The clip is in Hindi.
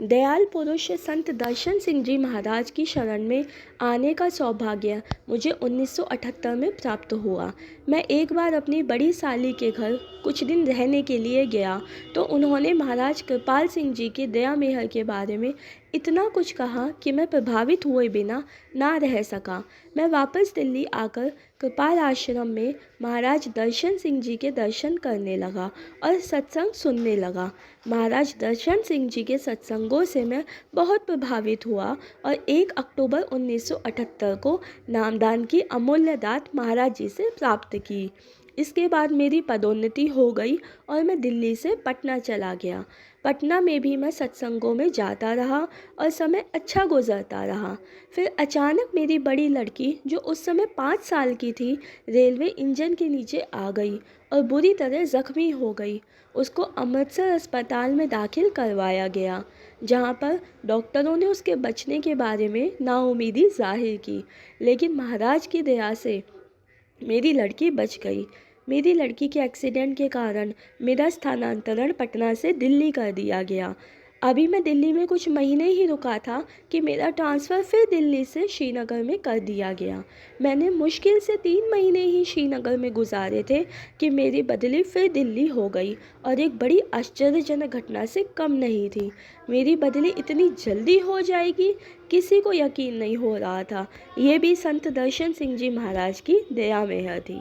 दयाल पुरुष संत दर्शन सिंह जी महाराज की शरण में आने का सौभाग्य मुझे 1978 में प्राप्त हुआ। मैं एक बार अपनी बड़ी साली के घर कुछ दिन रहने के लिए गया तो उन्होंने महाराज कृपाल सिंह जी की दया मेहर के बारे में इतना कुछ कहा कि मैं प्रभावित हुए बिना ना रह सका। मैं वापस दिल्ली आकर कृपाल आश्रम में महाराज दर्शन सिंह जी के दर्शन करने लगा और सत्संग सुनने लगा। महाराज दर्शन सिंह जी के सत्संगों से मैं बहुत प्रभावित हुआ और 1 अक्टूबर 1978 को नामदान की अमूल्य दात महाराज जी से प्राप्त की। इसके बाद मेरी पदोन्नति हो गई और मैं दिल्ली से पटना चला गया। पटना में भी मैं सत्संगों में जाता रहा और समय अच्छा गुजरता रहा। फिर अचानक मेरी बड़ी लड़की जो उस समय 5 साल की थी रेलवे इंजन के नीचे आ गई और बुरी तरह जख्मी हो गई। उसको अमृतसर अस्पताल में दाखिल करवाया गया, जहां पर डॉक्टरों ने उसके बचने के बारे में नाउम्मीदी जाहिर की, लेकिन महाराज की दया से मेरी लड़की बच गई। मेरी लड़की के एक्सीडेंट के कारण मेरा स्थानांतरण पटना से दिल्ली कर दिया गया। अभी मैं दिल्ली में कुछ महीने ही रुका था कि मेरा ट्रांसफ़र फिर दिल्ली से श्रीनगर में कर दिया गया। मैंने मुश्किल से 3 महीने ही श्रीनगर में गुजारे थे कि मेरी बदली फिर दिल्ली हो गई और एक बड़ी आश्चर्यजनक घटना से कम नहीं थी। मेरी बदली इतनी जल्दी हो जाएगी किसी को यकीन नहीं हो रहा था। ये भी संत दर्शन सिंह जी महाराज की दया मेहर थी।